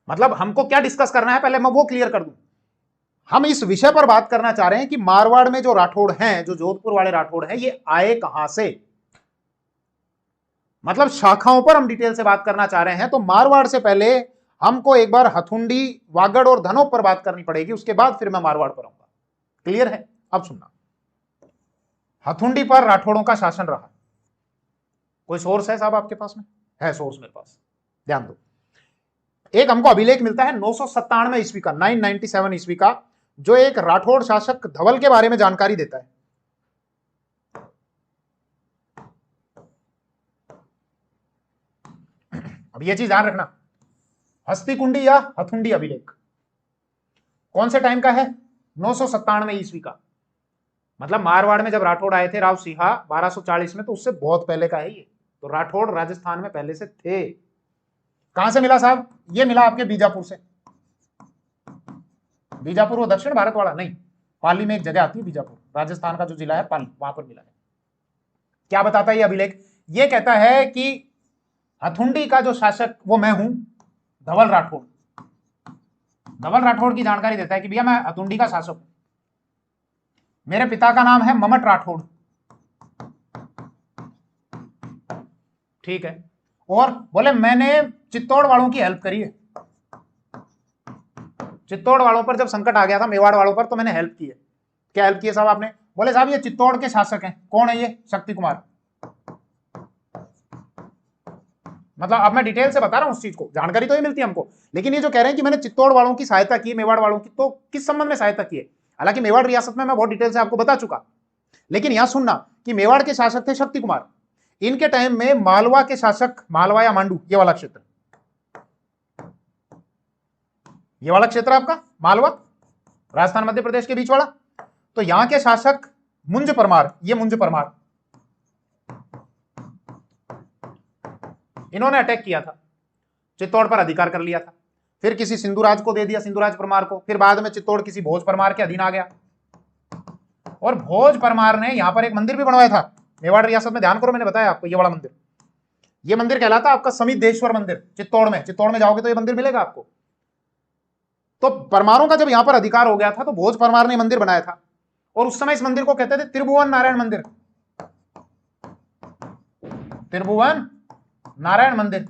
मतलब हमको क्या डिस्कस करना है पहले मैं वो क्लियर कर दूं। हम इस विषय पर बात करना चाह रहे हैं कि मारवाड़ में जो राठौड़ हैं, जो जोधपुर वाले राठौड़ हैं, ये आए कहां से, मतलब शाखाओं पर हम डिटेल से बात करना चाह रहे हैं। तो मारवाड़ से पहले हमको एक बार हथुंडी, वागड़ और धनोप पर बात करनी पड़ेगी, उसके बाद फिर मैं मारवाड़ पर आऊंगा। क्लियर है? अब सुनना, हथुंडी पर राठौड़ों का शासन रहा। कोई सोर्स है साहब आपके पास में? है सोर्स मेरे पास, ध्यान दो। एक हमको अभिलेख मिलता है 997 ईस्वी का, 997 ईस्वी का, जो एक राठौड़ शासक धवल के बारे में जानकारी देता है। अब यह चीज ध्यान रखना, हस्तिकुंडी या हथुंडी अभिलेख कौन से टाइम का है? 997 ईस्वी का। मतलब मारवाड़ में जब राठौड़ आए थे राव सिंहा 1240 में, तो उससे बहुत पहले का है ये। तो राठौड़ राजस्थान में पहले से थे। कहां से मिला साहब? ये मिला आपके बीजापुर से। बीजापुर वो दक्षिण भारत वाला नहीं, पाली में एक जगह आती है बीजापुर, राजस्थान का जो जिला है पाली, वहां पर मिला है। क्या बताता है ये अभिलेख? ये कहता है कि हथुंडी का जो शासक वो मैं हूं, धवल राठौड़। धवल राठौड़ की जानकारी देता है कि भैया मैं हथुंडी का शासक हूं, मेरे पिता का नाम है ममट राठौड़, ठीक है, और बोले मैंने चित्तौड़ वालों की हेल्प करी है। चित्तौड़ वालों पर जब संकट आ गया था, मेवाड़ वालों पर, तो मैंने हेल्प की है। क्या हेल्प की है साहब आपने? बोले साहब ये चित्तौड़ के शासक हैं। कौन है ये? शक्ति कुमार। मतलब अब मैं डिटेल से बता रहा हूं उस चीज को, जानकारी तो ये मिलती है हमको, लेकिन ये जो कह रहे हैं कि मैंने चित्तौड़ वालों की सहायता की, मेवाड़ वालों की, तो किस संबंध में सहायता की है? हालांकि मेवाड़ रियासत में मैं बहुत डिटेल से आपको बता चुका, लेकिन यहां सुनना कि मेवाड़ के शासक थे शक्ति कुमार। इनके टाइम में मालवा के शासक, मालवा या मांडू, ये वाला क्षेत्र, ये वाला क्षेत्र आपका मालवा, राजस्थान मध्य प्रदेश के बीच वाला, तो यहां के शासक मुंज परमार, ये मुंज परमार, इन्होंने अटैक किया था, चित्तौड़ पर अधिकार कर लिया था, फिर किसी सिंधुराज को दे दिया, सिंधुराज परमार को, फिर बाद में चित्तौड़ किसी भोज परमार के अधीन आ गया, और भोज परमार ने यहां पर एक मंदिर भी बनवाया था मेवाड़ रियासत में। ध्यान करो, मैंने बताया आपको ये वाला मंदिर, ये मंदिर कहलाता आपका समिदेश्वर मंदिर, चित्तौड़ में। चित्तौड़ में जाओगे तो ये मंदिर मिलेगा आपको। तो परमारों का जब यहां पर अधिकार हो गया था, तो भोज परमार ने मंदिर बनाया था, और उस समय इस मंदिर को कहते थे त्रिभुवन नारायण मंदिर, त्रिभुवन नारायण मंदिर,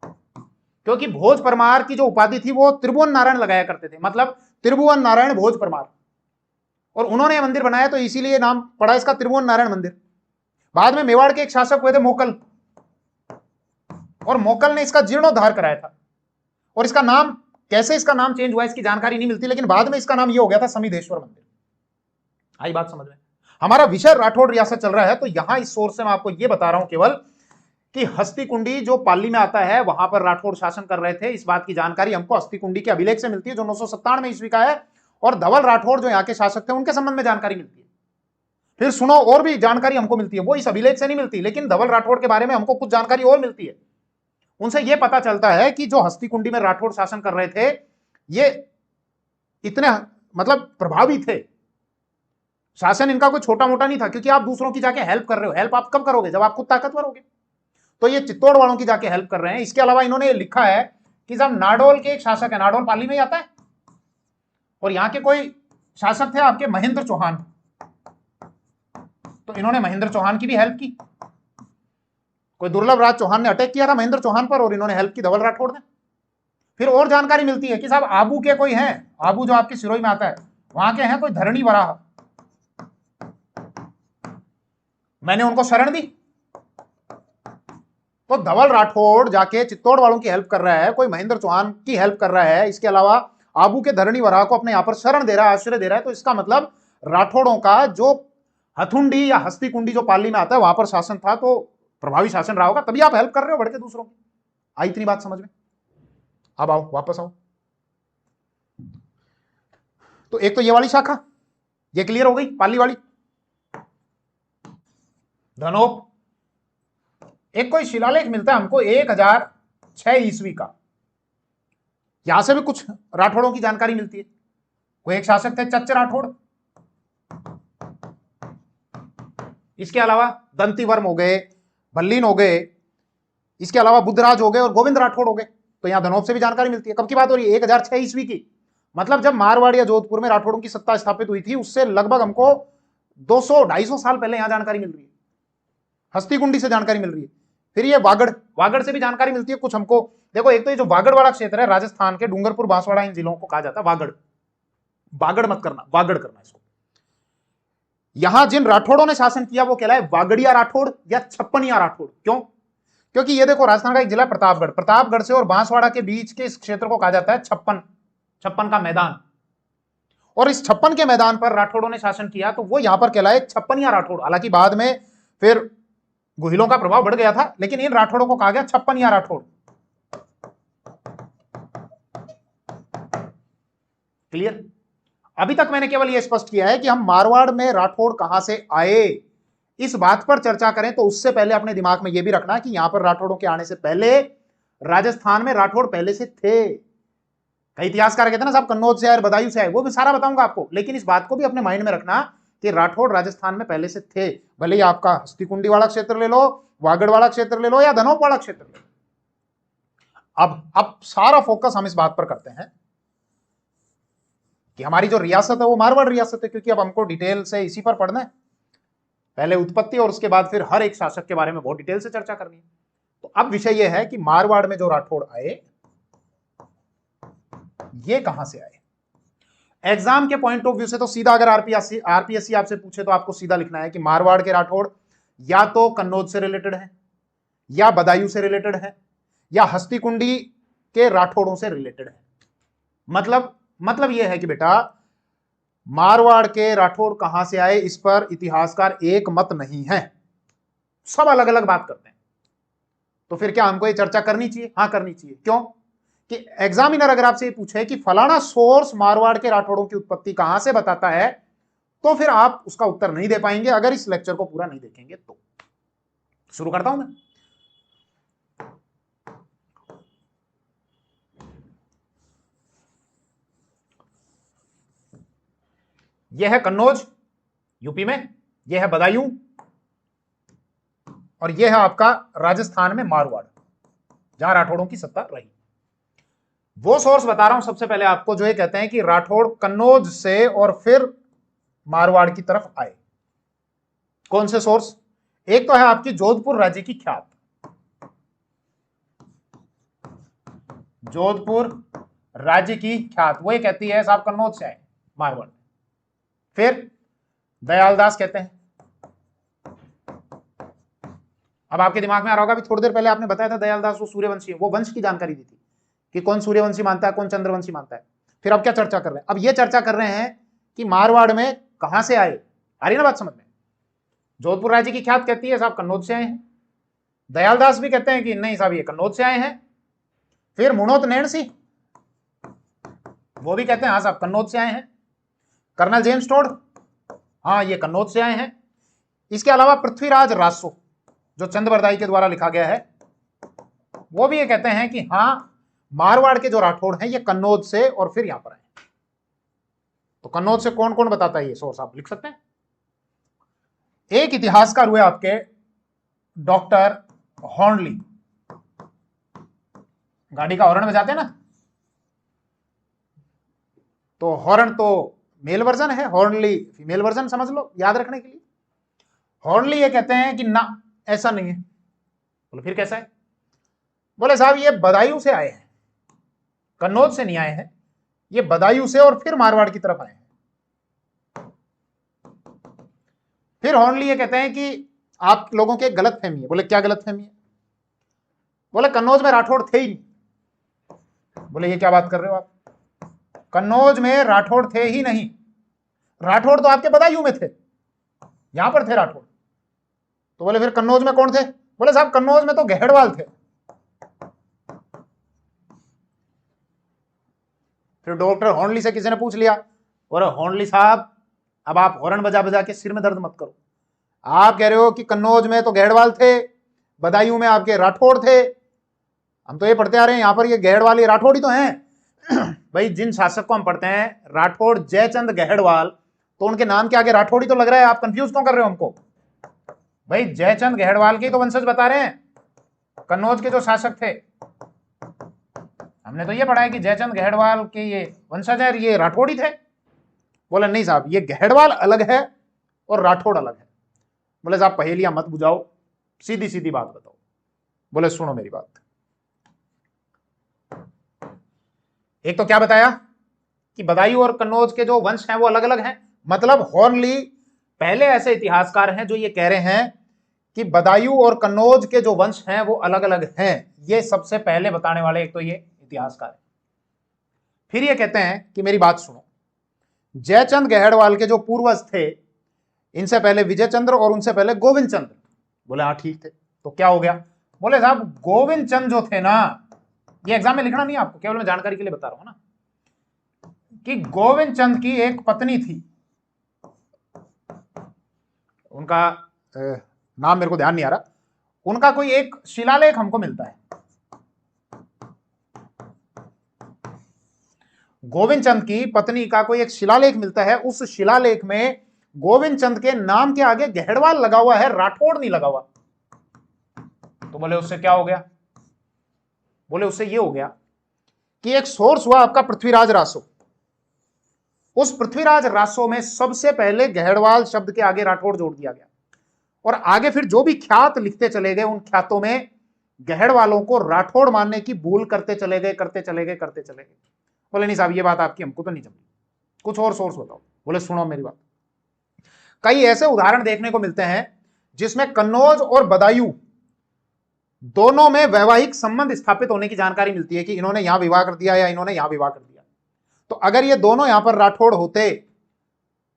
क्योंकि भोज परमार की जो उपाधि थी वो त्रिभुवन नारायण लगाया करते थे, मतलब त्रिभुवन नारायण भोज परमार, और उन्होंने यह मंदिर बनाया, तो इसीलिए नाम पड़ा इसका त्रिभुवन नारायण मंदिर। बाद में मेवाड़ के एक शासक हुए थे मोकल, और मोकल ने इसका जीर्णोद्धार कराया था, और इसका नाम, कैसे इसका नाम चेंज हुआ इसकी जानकारी नहीं मिलती, लेकिन बाद में इसका नाम यह हो गया था समिदेश्वर मंदिर। आई बात समझ में? हमारा विषय राठौड़ रियासत चल रहा है, तो यहां इस सोर्स से मैं आपको यह बता रहा हूं केवल कि हस्तिकुंडी जो पाली में आता है, वहां पर राठौड़ शासन कर रहे थे। इस बात की जानकारी हमको हस्तिकुंडी के अभिलेख से मिलती है, जो 997 ईस्वी का है, और धवल राठौड़ जो यहाँ के शासक थे उनके संबंध में जानकारी मिलती है। फिर सुनो, और भी जानकारी हमको मिलती है, वो इस अभिलेख से नहीं मिलती, लेकिन धवल राठौड़ के बारे में हमको कुछ जानकारी और मिलती है। उनसे यह पता चलता है कि जो हस्तिकुंडी में राठौड़ शासन कर रहे थे, ये इतने मतलब प्रभावी थे, शासन इनका कोई छोटा मोटा नहीं था, क्योंकि आप दूसरों की जाके हेल्प कर रहे हो। हेल्प आप कब करोगे? जब आप खुद ताकतवर होगे। तो ये चित्तौड़ वालों की जाके हेल्प कर रहे हैं। इसके अलावा इन्होंने लिखा है कि जब नाडोल के एक शासक है, नाडोल पाली में ही आता है, और यहां के कोई शासक थे आपके महेंद्र चौहान, तो इन्होंने महेंद्र चौहान की भी हेल्प की। कोई दुर्लभ राज चौहान ने अटैक किया था महेंद्र चौहान पर, और इन्होंने हेल्प की धवल राठौड़ ने। फिर और जानकारी मिलती है कि साहब आबू के कोई हैं, आबू जो आपके सिरोही में आता है, वहां के हैं कोई धरणी वराह, मैंने उनको शरण दी। तो धवल राठौड़ जाके चित्तौड़ वालों की हेल्प कर रहा है, कोई महेंद्र चौहान की हेल्प कर रहा है, इसके अलावा आबू के धरणी वराह को अपने यहां पर शरण दे रहा है, आश्रय दे रहा है। तो इसका मतलब राठौड़ों का जो हथुंडी या हस्तिकुंडी जो पाली में आता है, वहां पर शासन था, तो प्रभावी शासन रहा होगा, तभी आप हेल्प कर रहे हो बढ़ के दूसरों की। आई इतनी बात समझ में? अब आओ, वापस आओ। तो एक तो ये वाली शाखा, ये क्लियर हो गई, पाली वाली। धनोप, एक कोई शिलालेख मिलता है हमको 1006 ईस्वी का, यहां से भी कुछ राठौड़ों की जानकारी मिलती है। कोई एक शासक थे चच्च राठौड़, इसके अलावा दंतीवर्म हो गए, भल्लीन हो गए, इसके अलावा बुद्धराज हो गए, और गोविंद राठौड़ हो गए। तो यहाँ धनोप से भी जानकारी मिलती है। कब की बात हो रही है? 1006 ईस्वी की। मतलब जब मारवाड़ या जोधपुर में राठौड़ों की सत्ता स्थापित हुई थी, उससे लगभग हमको 200-250 साल पहले यहां जानकारी मिल रही है। हस्तिकुंडी से जानकारी मिल रही है। फिर ये वागड़ से भी जानकारी मिलती है कुछ हमको। देखो, एक तो ये जो वागड़ वाला क्षेत्र है राजस्थान के, डूंगरपुर, बांसवाड़ा, इन जिलों को कहा जाता है वागड़। बागड़ मत करना, वागड़ करना इसको। यहां जिन राठौड़ों ने शासन किया वो कहलाए वागड़िया राठौड़ या छप्पनिया राठौड़। क्यों? क्योंकि ये देखो, राजस्थान का एक जिला प्रतापगढ़, प्रतापगढ़ से और बांसवाड़ा के बीच के इस क्षेत्र को कहा जाता है छप्पन का मैदान। और इस छप्पन के मैदान पर राठौड़ों ने शासन किया, तो वो यहां पर कहलाए छप्पनिया राठौड़। हालांकि बाद में फिर गुहिलों का प्रभाव बढ़ गया था, लेकिन इन राठौड़ों को कहा गया छप्पनिया राठौड़। क्लियर? अभी तक मैंने केवल यह स्पष्ट किया है कि हम मारवाड़ में राठौड़ कहां से आए, इस बात पर चर्चा करें तो उससे पहले अपने दिमाग में यह भी रखना कि यहां पर राठौड़ों के आने से पहले राजस्थान में राठौड़ पहले से थे। कई इतिहासकार कहते हैं ना साहब कन्नौज से आए, बदायूं से आए, वो भी सारा बताऊंगा आपको, लेकिन इस बात को भी अपने माइंड में रखना कि राठौड़ राजस्थान में पहले से थे। भले ही आपका हस्तिकुंडी वाला क्षेत्र ले लो, वागड़ वाला क्षेत्र ले लो या धनोप वाला क्षेत्र ले लो। अब सारा फोकस हम इस बात पर करते हैं कि हमारी जो रियासत है वो मारवाड़ रियासत है, क्योंकि अब हमको डिटेल से इसी पर पढ़ना है। पहले उत्पत्ति और उसके बाद फिर हर एक शासक के बारे में बहुत डिटेल से चर्चा करनी है। तो अब विषय यह है कि मारवाड़ में जो राठौड़ आए ये कहां से आए। एग्जाम के पॉइंट ऑफ व्यू से तो सीधा अगर आरपीएससी आपसे पूछे तो आपको सीधा लिखना है कि मारवाड़ के राठौड़ या तो कन्नौज से रिलेटेड है, या बदायूं से रिलेटेड है, या हस्तिकुंडी के राठौड़ों से रिलेटेड है। मतलब यह है कि बेटा मारवाड़ के राठौड़ कहां से आए, इस पर इतिहासकार एक मत नहीं है, सब अलग अलग बात करते हैं। तो फिर क्या हमको ये चर्चा करनी चाहिए? हाँ, करनी चाहिए। क्यों? कि एग्जामिनर अगर आपसे ये पूछे कि फलाना सोर्स मारवाड़ के राठौड़ों की उत्पत्ति कहां से बताता है, तो फिर आप उसका उत्तर नहीं दे पाएंगे अगर इस लेक्चर को पूरा नहीं देखेंगे। तो शुरू करता हूं मैं। यह है कन्नौज यूपी में, यह है बदायूं, और यह है आपका राजस्थान में मारवाड़, जहां राठौड़ों की सत्ता रही। वो सोर्स बता रहा हूं सबसे पहले आपको, जो ये कहते हैं कि राठौड़ कन्नौज से और फिर मारवाड़ की तरफ आए। कौन से सोर्स? एक तो है आपकी जोधपुर राज्य की ख्यात, जोधपुर राज्य की ख्यात, वो ये कहती है साहब कन्नौज से आए मारवाड़। फिर दयालदास कहते हैं। अब आपके दिमाग में आ रहा होगा, थोड़ी देर पहले आपने बताया था दयालदास वो सूर्यवंशी है, वो वंश की जानकारी दी थी कि कौन सूर्यवंशी मानता है, कौन चंद्रवंशी मानता है। फिर अब क्या चर्चा कर रहे हैं? अब ये चर्चा कर रहे हैं कि मारवाड़ में कहां से आए। आ रही ना बात समझ में? जोधपुर राज्य की ख्यात कहती है साहब कन्नौज से आए हैं, दयालदास भी कहते हैं कि नहीं साहब ये कन्नौज से आए हैं। फिर मुणोत नैण सिंह वो भी कहते हैं हाँ साहब कन्नौज से आए हैं। कर्नल जेम्स टोड, हाँ ये कन्नौज से आए हैं। इसके अलावा पृथ्वीराज रासो, जो चंद्रबरदाई के द्वारा लिखा गया है, वो भी ये कहते हैं कि हाँ मारवाड़ के जो राठौड़ हैं ये कन्नौज से और फिर यहां पर आए। तो कन्नौज से कौन कौन बताता है ये सोर्स, आप लिख सकते हैं। एक इतिहासकार हुए आपके डॉक्टर हॉर्नली, गाड़ी का हॉर्न बजाते हैं ना, तो हॉर्न तो मेल वर्जन है, हॉर्नली फीमेल वर्जन, समझ लो याद रखने के लिए। हॉर्नली ये कहते हैं कि ना ऐसा नहीं है। बोले फिर कैसा है? बोले साहब ये बदायूं से आए हैं, कन्नौज से नहीं आए हैं, ये बदायूं से और फिर मारवाड़ की तरफ आए हैं। फिर हॉर्नली ये कहते हैं कि आप लोगों की एक गलत फहमी है। बोले क्या गलत फहमी है? बोले कन्नौज में राठौड़ थे ही नहीं। बोले ये क्या बात कर रहे हो आप, कन्नौज में राठौड़ थे ही नहीं, राठौड़ तो आपके बदायूं में थे, यहां पर थे राठौड़। तो बोले फिर कन्नौज में कौन थे? बोले साहब कन्नौज में तो गहड़वाल थे। फिर डॉक्टर हॉर्नली से किसी ने पूछ लिया, और हॉर्नली साहब अब आप हॉर्न बजा बजा के सिर में दर्द मत करो, आप कह रहे हो कि कन्नौज में तो गहड़वाल थे, बदायूं में आपके राठौड़ थे, हम तो ये पढ़ते आ रहे हैं यहां पर ये गहड़वाल ये राठौड़ ही तो हैं। भाई जिन शासक को हम पढ़ते हैं राठौड़ जयचंद गहड़वाल, तो उनके नाम के आगे राठौड़ ही तो लग रहा है, आप कंफ्यूज क्यों कर रहे हो हमको? भाई जयचंद गहड़वाल के तो वंशज बता रहे हैं, कन्नौज के जो शासक थे। हमने तो ये पढ़ा है कि जयचंद गहड़वाल के ये वंशज है, ये राठौड़ी थे। बोले नहीं साहब, ये गहड़वाल अलग है और राठौड़ अलग है। बोले साहब पहेलियां मत बुझाओ, सीधी सीधी बात बताओ। बोले सुनो मेरी बात। एक तो क्या बताया कि बदायूं और कन्नौज के जो वंश हैं वो अलग अलग हैं। मतलब हॉर्नली पहले ऐसे इतिहासकार हैं जो ये कह रहे हैं कि बदायूं और कन्नौज के जो वंश हैं वो अलग अलग हैं। ये सबसे पहले बताने वाले एक तो ये इतिहासकार है। फिर ये कहते हैं कि मेरी बात सुनो, जयचंद गहड़वाल के जो पूर्वज थे, इनसे पहले विजय चंद्र और उनसे पहले गोविंद चंद्र। बोले हाँ ठीक थे। तो क्या हो गया? बोले साहब गोविंद चंद जो थे ना, ये एग्जाम में लिखना नहीं आपको, केवल मैं जानकारी के लिए बता रहा हूं ना, कि गोविंद चंद की एक पत्नी थी, उनका नाम मेरे को ध्यान नहीं आ रहा, उनका कोई एक शिलालेख हमको मिलता है। गोविंद चंद की पत्नी का कोई एक शिलालेख मिलता है। उस शिलालेख में गोविंद चंद के नाम के आगे गहड़वाल लगा हुआ है, राठौड़ नहीं लगा हुआ। तो बोले उससे क्या हो गया? बोले उससे ये हो गया कि एक सोर्स हुआ आपका पृथ्वीराज रासो। उस पृथ्वीराज रासो में सबसे पहले गहड़वाल शब्द के आगे राठौड़ जोड़ दिया गया, और आगे फिर जो भी ख्यात लिखते चले गए, उन ख्यातों में गहड़वालों को राठौड़ मानने की भूल करते चले गए, करते चले गए, करते चले गए। बोले नहीं साहब ये बात आपकी हमको तो नहीं जमी, कुछ और सोर्स बताओ। बोले सुनो मेरी बात। कई ऐसे उदाहरण देखने को मिलते हैं जिसमें कन्नौज और बदायूं दोनों में वैवाहिक संबंध स्थापित होने की जानकारी मिलती है कि इन्होंने यहां विवाह कर दिया या इन्होंने यहां विवाह कर दिया। तो अगर ये दोनों यहां पर राठौड़ होते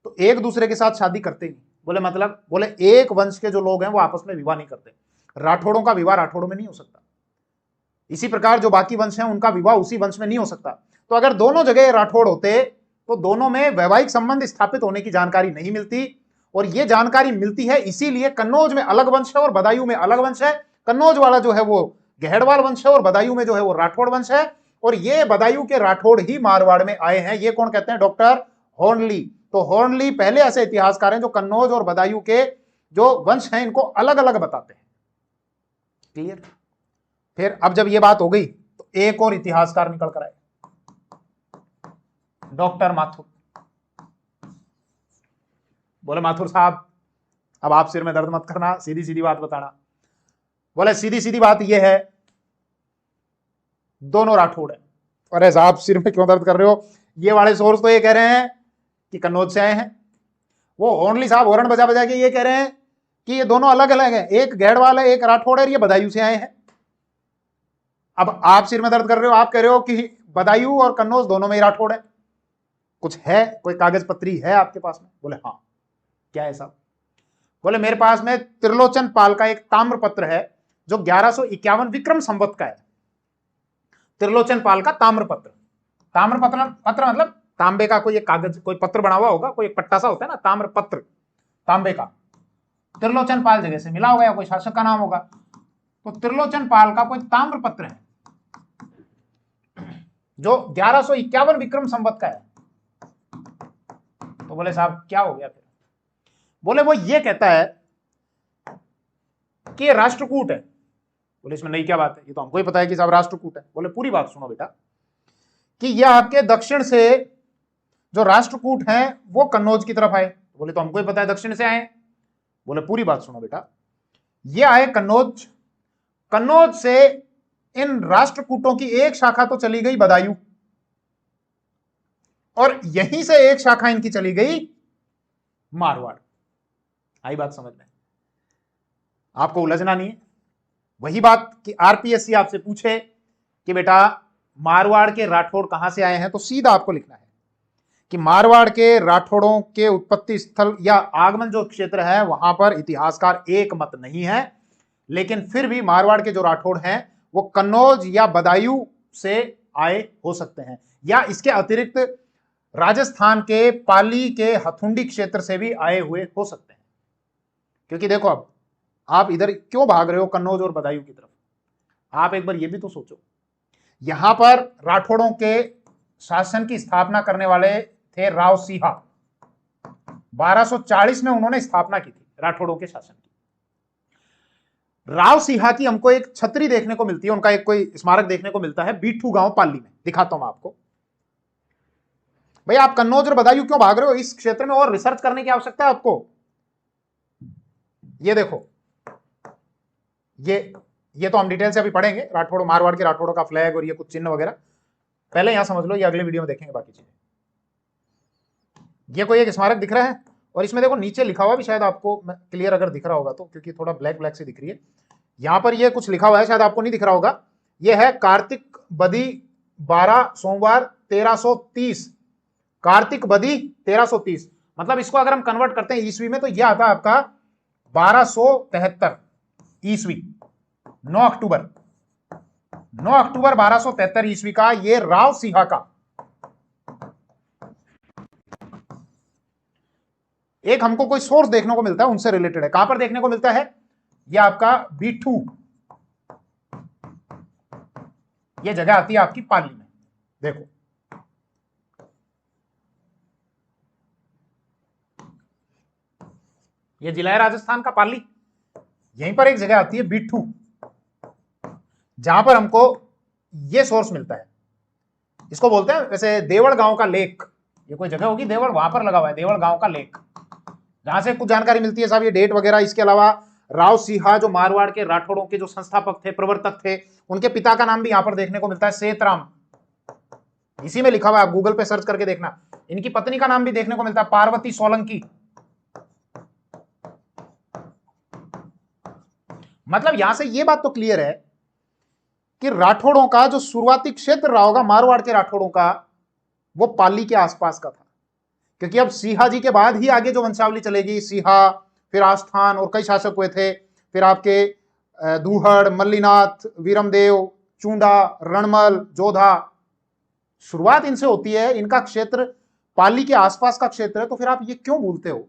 तो एक दूसरे के साथ शादी करते नहीं। बोले मतलब? बोले एक वंश के जो लोग हैं वो आपस में विवाह नहीं करते, राठौड़ों का विवाह राठौड़ों में नहीं हो सकता, इसी प्रकार जो बाकी वंश हैं उनका विवाह उसी वंश में नहीं हो सकता। तो अगर दोनों जगह राठौड़ होते तो दोनों में वैवाहिक संबंध स्थापित होने की जानकारी नहीं मिलती, और यह जानकारी मिलती है इसीलिए कन्नौज में अलग वंश है और बदायूं में अलग वंश है। कन्नौज वाला जो है वो गहड़वाल वंश है और बदायूं में जो है वो राठौड़ वंश है, और ये बदायूं के राठौड़ ही मारवाड़ में आए हैं। ये कौन कहते हैं? Doctor Hörnli. तो हॉर्नली पहले ऐसे इतिहासकार हैं जो कन्नौज और बदायूं के जो वंश हैं इनको अलग अलग बताते हैं। क्लियर? फिर अब जब ये बात हो गई तो एक और इतिहासकार निकल कर आए, डॉक्टर माथुर। बोले माथुर साहब अब आप सिर में दर्द मत करना, सीधी सीधी बात बताना। बोले सीधी सीधी बात यह है, दोनों राठौड़ है। अरे साहब सिर में क्यों दर्द कर रहे हो? ये वाले सोर्स तो ये कह रहे हैं कि कन्नौज से आए हैं, वो ओनली साहब हॉर्न बजा बजा के ये कह रहे हैं कि ये दोनों अलग अलग हैं, एक गहड़वाल है एक राठौड़ है, ये बदायूं से आए हैं। अब आप सिर में दर्द कर रहे हो, आप कह रहे हो कि बदायूं और कन्नौज दोनों में ही राठौड़ है, कुछ है, कोई कागज पत्री है आपके पास में? बोले हाँ। क्या है साहब? बोले मेरे पास में त्रिलोचन पाल का एक ताम्र पत्र है जो 1151 विक्रम संवत का है। त्रिलोचन पाल का ताम्र पत्र, ताम्र पत्र मतलब तांबे का कोई एक कागज, कोई पत्र बना हुआ होगा, कोई एक पट्टा सा होता है ना ताम्र पत्र, तांबे का। त्रिलोचन पाल जगह से मिला होगा या कोई शासक का नाम होगा। तो त्रिलोचन पाल का कोई ताम्र पत्र है जो 1151 विक्रम संवत का है। तो बोले साहब क्या हो गया फिर? बोले वो ये कहता है कि ये राष्ट्रकूट है। बोले इसमें नई क्या बात है, ये तो हमको ही पता है कि साहब राष्ट्रकूट है। बोले पूरी बात सुनो बेटा, कि यह आपके दक्षिण से जो राष्ट्रकूट हैं वो कन्नौज की तरफ आए। बोले तो हमको ही पता है दक्षिण से आए। बोले पूरी बात सुनो बेटा, ये आए कन्नौज, कन्नौज से इन राष्ट्रकूटों की एक शाखा तो चली गई बदायूं, और यहीं से एक शाखा इनकी चली गई मारवाड़। आई बात समझ में? आपको उलझना नहीं है। वही बात कि आरपीएससी आपसे पूछे कि बेटा मारवाड़ के राठौड़ कहां से आए हैं, तो सीधा आपको लिखना है कि मारवाड़ के राठौड़ों के उत्पत्ति स्थल या आगमन जो क्षेत्र है वहां पर इतिहासकार एक मत नहीं है, लेकिन फिर भी मारवाड़ के जो राठौड़ हैं वो कन्नौज या बदायूं से आए हो सकते हैं, या इसके अतिरिक्त राजस्थान के पाली के हथुंडी क्षेत्र से भी आए हुए हो सकते हैं। क्योंकि देखो अब आप इधर क्यों भाग रहे हो कन्नौज और बदायूं की तरफ? आप एक बार ये भी तो सोचो, यहां पर राठौड़ों के शासन की स्थापना करने वाले थे राव सिंहा। 1240 में उन्होंने स्थापना की थी राठौड़ों के शासन की। राव सिंहा की हमको एक छतरी देखने को मिलती है, उनका एक कोई स्मारक देखने को मिलता है बीठू गांव पाली में। दिखाता हूं मैं आपको। भैया आप कन्नौज और बदायूं क्यों भाग रहे हो? इस क्षेत्र में और रिसर्च करने की आवश्यकता है आपको। ये देखो, ये तो हम डिटेल से अभी पढ़ेंगे, राठौड़ मारवाड़ के राठौड़ों का फ्लैग और ये कुछ चिन्ह वगैरह पहले यहां समझ लो, ये अगले वीडियो में देखेंगे बाकी चीजें। ये कोई एक स्मारक दिख रहा है और इसमें देखो नीचे लिखा हुआ भी, शायद आपको क्लियर अगर दिख रहा होगा तो, क्योंकि थोड़ा ब्लैक ब्लैक से दिख रही है। यहां पर ये कुछ लिखा हुआ है, शायद आपको नहीं दिख रहा होगा। ये है कार्तिक बदी 12 सोमवार 1330। कार्तिक बदी 1330, मतलब इसको अगर हम कन्वर्ट करते हैं ईस्वी में तो यह आता है आपका 1273 ईस्वी। 9 अक्टूबर 1273 ईस्वी का ये राव सिंहा का एक हमको कोई सोर्स देखने को मिलता है, उनसे रिलेटेड है। कहां पर देखने को मिलता है? ये आपका बीठू, ये जगह आती है आपकी पाली में। देखो ये जिला है राजस्थान का पाली, यहीं पर एक जगह आती है बीठू, जहां पर हमको ये सोर्स मिलता है। इसको बोलते हैं वैसे देवड़ गांव का लेक। ये कोई जगह होगी देवड़, वहां पर लगा हुआ है देवड़ गांव का लेक, जहां से कुछ जानकारी मिलती है साहब, ये डेट वगैरह। इसके अलावा राव सिंहा जो मारवाड़ के राठौड़ों के जो संस्थापक थे, प्रवर्तक थे, उनके पिता का नाम भी यहां पर देखने को मिलता है सेतराम, इसी में लिखा हुआ है, आप गूगल पे सर्च करके देखना। इनकी पत्नी का नाम भी देखने को मिलता है पार्वती सोलंकी। मतलब यहां से ये बात तो क्लियर है कि राठौड़ों का जो शुरुआती क्षेत्र रहा होगा मारवाड़ के राठौड़ों का, वो पाली के आसपास का था। क्योंकि अब सिंहा जी के बाद ही आगे जो वंशावली चलेगी, सिंहा, फिर आस्थान और कई शासक हुए थे, फिर आपके दूहड़, मल्लीनाथ, वीरमदेव, चूंडा, रणमल, जोधा, शुरुआत इनसे होती है। इनका क्षेत्र पाली के आसपास का क्षेत्र है। तो फिर आप ये क्यों भूलते हो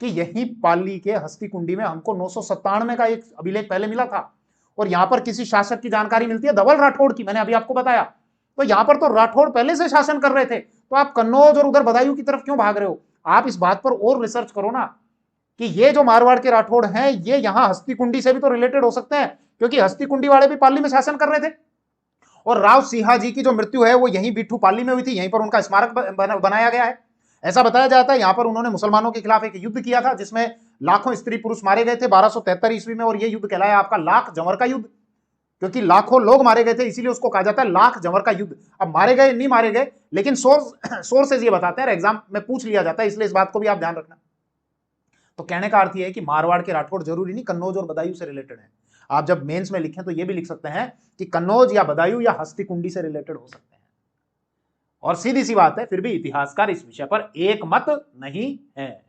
कि यही पाली के हस्तिकुंडी में हमको 997 का एक अभिलेख पहले मिला था, और यहां पर किसी शासक की जानकारी मिलती है धवल राठौड़ की, मैंने अभी आपको बताया। तो यहां पर तो राठौड़ पहले से शासन कर रहे थे, तो आप कन्नौज और उधर बदायूं की तरफ क्यों भाग रहे हो? आप इस बात पर और रिसर्च करो ना कि ये जो मारवाड़ के राठौड़ हैं, ये यहां हस्तिकुंडी से भी तो रिलेटेड हो सकते हैं, क्योंकि हस्तिकुंडी वाले भी पाली में शासन कर रहे थे। और राव सिंहा जी की जो मृत्यु है वो यहीं बीठू पाली में हुई थी, यहीं पर उनका स्मारक बनाया गया है। ऐसा बताया जाता है यहां पर उन्होंने मुसलमानों के खिलाफ एक युद्ध किया था, जिसमें लाखों स्त्री पुरुष मारे गए थे 1273 ईस्वी में, और यह युद्ध कहलाया आपका लाख जंवर का युद्ध, क्योंकि लाखों लोग मारे गए थे, इसीलिए उसको कहा जाता है लाख जंवर का युद्ध। अब मारे गए नहीं मारे गए, लेकिन सोर्सेज ये बताते हैं, एग्जाम में पूछ लिया जाता है, इसलिए इस बात को भी आप ध्यान रखना। तो कहने का अर्थ यह है कि मारवाड़ के राठौड़ जरूरी नहीं कन्नौज और बदायूं से रिलेटेड है। आप जब मेंस में लिखें तो यह भी लिख सकते हैं कि कन्नौज या बदायूं या हस्तिकुंडी से रिलेटेड हो सकते हैं। और सीधी सी बात है, फिर भी इतिहासकार इस विषय पर एक मत नहीं है।